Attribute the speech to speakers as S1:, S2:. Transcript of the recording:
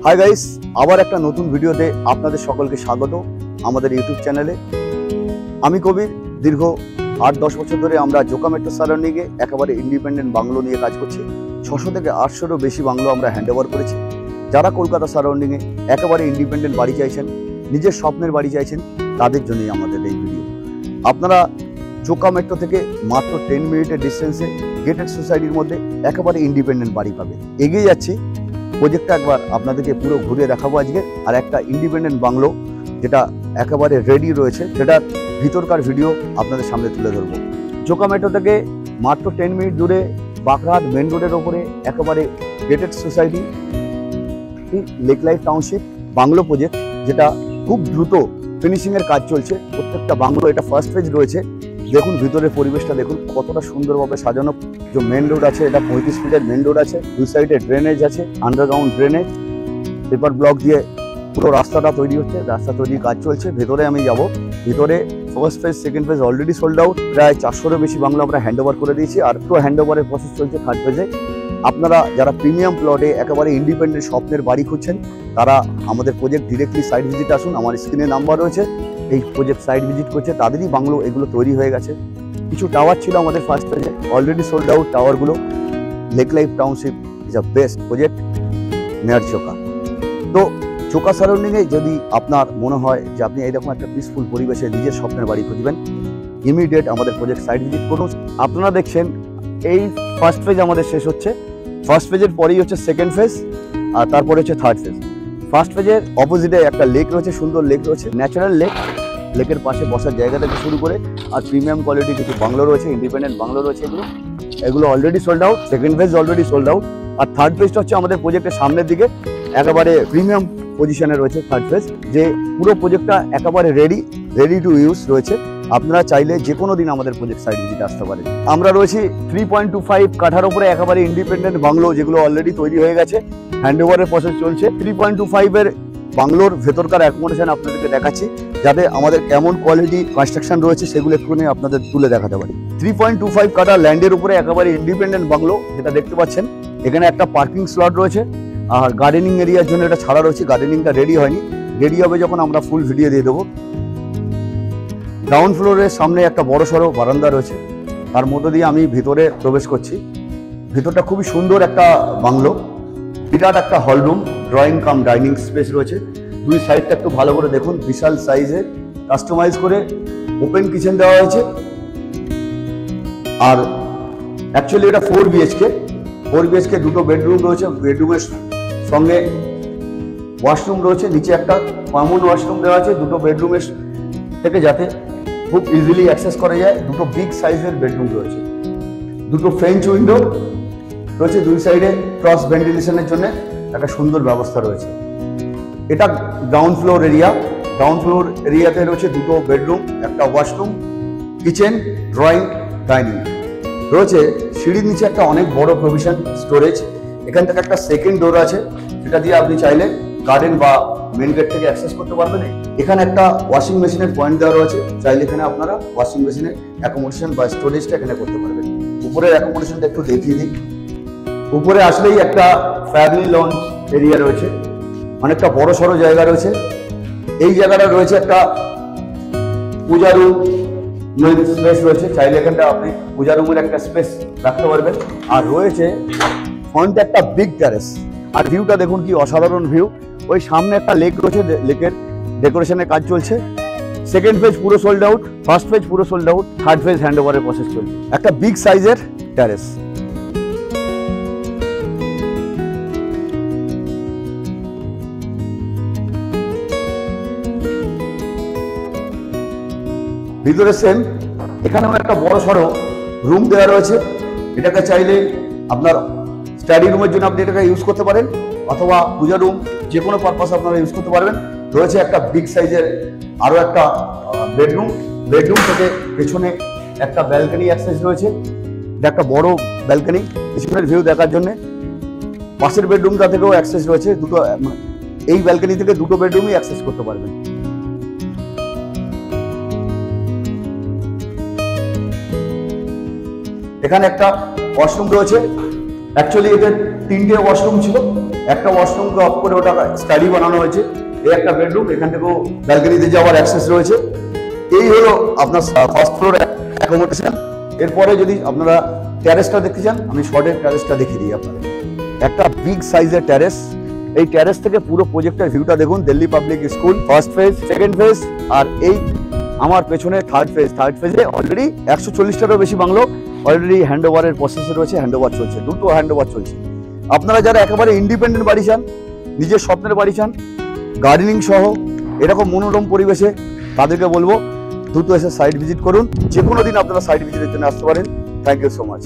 S1: Hi guys, আবার একটা নতুন ভিডিওতে আপনাদের সকলকে স্বাগত আমাদের ইউটিউব চ্যানেলে। আমি কবির। দীর্ঘ 8-10 বছর ধরে আমরা জোকা মেট্রো সারাউন্ডিংয়ে একেবারে ইন্ডিপেন্ডেন্ট বাংলো নিয়ে কাজ করছি। 600 থেকে 800-এরও বেশি বাংলো আমরা হ্যান্ডওভার করেছি। যারা কলকাতা সারাউন্ডিংয়ে একেবারে ইন্ডিপেন্ডেন্ট বাড়ি চাইছেন, নিজের স্বপ্নের বাড়ি চাইছেন, তাদের জন্যই আমাদের এই ভিডিও। আপনারা জোকা মেট্রো থেকে মাত্র 10 মিনিটের ডিস্টেন্সে গেটেড সোসাইটির মধ্যে একেবারে ইন্ডিপেন্ডেন্ট বাড়ি পাবে। এগিয়ে যাচ্ছি, প্রজেক্টটা একবার আপনাদেরকে পুরো ঘুরিয়ে দেখাবো আজকে। আর একটা ইন্ডিপেন্ডেন্ট বাংলো যেটা একেবারে রেডি রয়েছে, সেটার ভিতরকার ভিডিও আপনাদের সামনে তুলে ধরবো। জোকা মেট্রো থেকে মাত্র 10 মিনিট দূরে বাঁকড়াহাট মেন রোডের ওপরে একেবারে gated society lake life township bungalow project, যেটা খুব দ্রুত ফিনিশিংয়ের কাজ চলছে। প্রত্যেকটা বাংলো, এটা ফার্স্ট ফেজ রয়েছে। দেখুন ভিতরের পরিবেশটা দেখুন কতটা সুন্দরভাবে সাজানো। যে মেন রোড আছে, এটা 35 ফিটের মেন রোড আছে, দুই সাইডে ড্রেনেজ আছে, আন্ডারগ্রাউন্ড ড্রেনেজ, পেপার ব্লক দিয়ে পুরো রাস্তাটা তৈরি হচ্ছে, রাস্তা তৈরির কাজ চলছে। ভেতরে আমি যাব। ভিতরে first phase, second phase already sold out. প্রায় 400-এরও বেশি বাংলো আমরা হ্যান্ডওভার করে দিয়েছি, আর তো হ্যান্ডওভারের প্রসেস চলছে থার্ড ফেজে। আপনারা যারা প্রিমিয়াম প্লটে একেবারে ইন্ডিপেন্ডেন্ট স্বপ্নের বাড়ি খুঁজছেন, তারা আমাদের প্রজেক্ট ডিরেক্টলি সাইট ভিজিট আসুন। আমার স্ক্রিনে নাম্বার রয়েছে, এই প্রজেক্ট সাইট ভিজিট করছে, তাদেরই বাংলো এগুলো তৈরি হয়ে গেছে। কিছু টাওয়ার ছিল আমাদের ফার্স্ট ফেজে, অলরেডি সোল্ড আউট টাওয়ারগুলো। Lake life township is a best project near Joka. তো জোকা সারাউন্ডিংয়ে যদি আপনার মনে হয় যে আপনি এইরকম একটা পিসফুল পরিবেশে নিজের স্বপ্নের বাড়ি খুঁজবেন, ইমিডিয়েট আমাদের প্রজেক্ট সাইট ভিজিট করুন। আপনারা দেখছেন এই ফার্স্ট ফেজ আমাদের শেষ হচ্ছে। ফার্স্ট ফেজের পরেই হচ্ছে সেকেন্ড ফেজ, আর তারপরে হচ্ছে থার্ড ফেজ। ফার্স্ট ফেজের অপোজিটে একটা লেক রয়েছে, সুন্দর লেক রয়েছে, ন্যাচারাল লেক। লেকের পাশে বসার জায়গা থেকে শুরু করে আর প্রিমিয়াম কোয়ালিটি কিছু বাংলো রয়েছে, ইন্ডিপেন্ডেন্ট বাংলো রয়েছে। এগুলো already sold out. Second phase already sold out, আর থার্ড ফেজটা হচ্ছে আমাদের প্রজেক্টের সামনের দিকে, একেবারে প্রিমিয়াম পজিশনে রয়েছে থার্ড ফেজ। যে পুরো প্রজেক্টটা একেবারে রেডি টু ইউজ রয়েছে। আপনারা চাইলে যে কোনো দিন আমাদের প্রজেক্ট সাইট ভিজিট আসতে পারেন। আমরা রয়েছি 3.25 কাঠার উপরে একেবারে ইন্ডিপেন্ডেন্ট বাংলো, যেগুলো অলরেডি তৈরি হয়ে গেছে, হ্যান্ডওভারের প্রসেস চলছে। 3.25-এর বাংলোর ভেতরকার অ্যাকোমোডেশন আপনাদেরকে দেখাচ্ছি, যাতে আমাদের কেমন কোয়ালিটি কনস্ট্রাকশন রয়েছে সেগুলো একটুখানি আপনাদের তুলে দেখাতে পারি। 3.25 কাঠা ল্যান্ডের উপরে একেবারে ইন্ডিপেন্ডেন্ট বাংলো, যেটা দেখতে পাচ্ছেন। এখানে একটা পার্কিং স্লট রয়েছে, আর গার্ডেনিং এরিয়ার জন্য এটা ছাড়া রয়েছে। গার্ডেনিংটা রেডি হয়নি, রেডি হবে যখন আমরা ফুল ভিডিও দিয়ে দেবো। গ্রাউন্ড ফ্লোরের সামনে একটা বড় সড়ো বারান্দা রয়েছে, তার মধ্যে দিয়ে আমি ভিতরে প্রবেশ করছি। ভিতরটা খুবই সুন্দর একটা বাংলো, বিরাট একটা hall room, drawing cum dining space রয়েছে। দুই সাইডটা একটু ভালো করে দেখুন, বিশাল সাইজে কাস্টমাইজ করে ওপেন কিচেন দেওয়া হয়েছে। আর অ্যাকচুয়ালি এটা 4 বিএইচকে, দুটো বেডরুম রয়েছে। বেডরুমের সঙ্গে ওয়াশরুম রয়েছে, নিচে একটা কমন ওয়াশরুম দেওয়া আছে দুটো বেডরুমের থেকে, যাতে খুব ইজিলি অ্যাক্সেস করা যায়। দুটো বিগ সাইজের বেডরুম রয়েছে, দুটো ফ্রেঞ্চ উইন্ডো রয়েছে দুই সাইডে, ক্রস ভেন্টিলেশনের জন্য একটা সুন্দর ব্যবস্থা রয়েছে। এটা ground floor area. Ground floor এরিয়াতে রয়েছে দুটো বেডরুম, একটা ওয়াশরুম, কিচেন, ড্রয়িং, ডাইনিং রয়েছে। সিঁড়ির নিচে একটা অনেক বড় প্রভিশন স্টোরেজ। এখান থেকে একটা সেকেন্ড ডোর আছে, সেটা দিয়ে আপনি চাইলে গার্ডেন বা মেন গেট থেকে অ্যাক্সেস করতে পারবেন। এখানে একটা ওয়াশিং মেশিনের পয়েন্ট দেওয়া রয়েছে, চাইলে এখানে আপনারা ওয়াশিং মেশিনের অ্যাকোমোডেশন বা স্টোরেজটা এখানে করতে পারবেন। উপরের অ্যাকোমোডেশনটা একটু দেখিয়ে দিই। উপরে আসলেই একটা ফ্যামিলি লঞ্চ এরিয়া রয়েছে, অনেকটা বড় সড়ো জায়গা রয়েছে। এই জায়গাটা রয়েছে একটা পূজা রুম স্পেস রয়েছে, চাইলে এখানটা আপনি পূজা রুমের একটা স্পেস রাখতে পারবেন। আর রয়েছে ফ্রন্টে একটা বিগ ট্যারেস, আর ভিউটা দেখুন কি অসাধারণ ভিউ। ওই সামনে একটা লেক রয়েছে, লেকের ডেকোরেশনের কাজ চলছে। সেকেন্ড ফেজ পুরো সোল্ড আউট, ফার্স্ট ফেজ পুরো সোল্ড আউট, থার্ড ফেজ হ্যান্ডওভারের প্রসেস চলছে। একটা বিগ সাইজের ট্যারেস। ভিতরে সেম, এখানেও একটা বড় সড়ো রুম দেওয়া রয়েছে। এটাকে চাইলে আপনার স্টাডি রুমের জন্য আপনি এটাকে ইউজ করতে পারেন, অথবা পূজা রুম, যে কোনো পারপাস আপনারা ইউজ করতে পারবেন। রয়েছে একটা বিগ সাইজের আরও একটা বেডরুম। বেডরুম থেকে পেছনে একটা ব্যালকনি অ্যাক্সেস রয়েছে, এটা একটা বড় ব্যালকনি পেছনের ভিউ দেখার জন্য। পাশের বেডরুমটা থেকেও অ্যাক্সেস রয়েছে, দুটো, এই ব্যালকনি থেকে দুটো বেডরুমই অ্যাক্সেস করতে পারবেন। এখানে একটা ওয়াশরুম রয়েছে। অ্যাকচুয়ালি এদের 3টে ওয়াশরুম ছিল, একটা ওয়াশরুমকে অফ করে ওটা স্টাডি বানানো হয়েছে। এই একটা বেডরুম, এখান থেকেও ব্যালকনিতে যাওয়ার অ্যাক্সেস রয়েছে। এই হলো আপনার ফার্স্ট ফ্লোর অ্যাকোমোডেশন। এরপরে যদি আপনারা ট্যারেসটা দেখতে চান, আমি শর্টের ট্যারেসটা দেখিয়ে দিই আপনাদের। একটা বিগ সাইজের ট্যারেস। এই ট্যারেস থেকে পুরো প্রজেক্টের ভিউটা দেখুন। Delhi public school first phase, second phase, আর এই আমার পেছনে থার্ড ফেজ। থার্ড ফেজে অলরেডি 140টারও বেশি বাংলো অলরেডি হ্যান্ড ওভারের প্রসেসে রয়েছে, হ্যান্ড ওভার চলছে, দুটো হ্যান্ড ওভার চলছে। আপনারা যারা একেবারে ইন্ডিপেন্ডেন্ট বাড়ি চান, নিজের স্বপ্নের বাড়ি চান, গার্ডেনিং সহ এরকম মনোরম পরিবেশে, তাদেরকে বলবো দ্রুত এসে সাইট ভিজিট করুন। যে কোনো দিন আপনারা সাইট ভিজিটের জন্য আসতে পারেন। Thank you so much.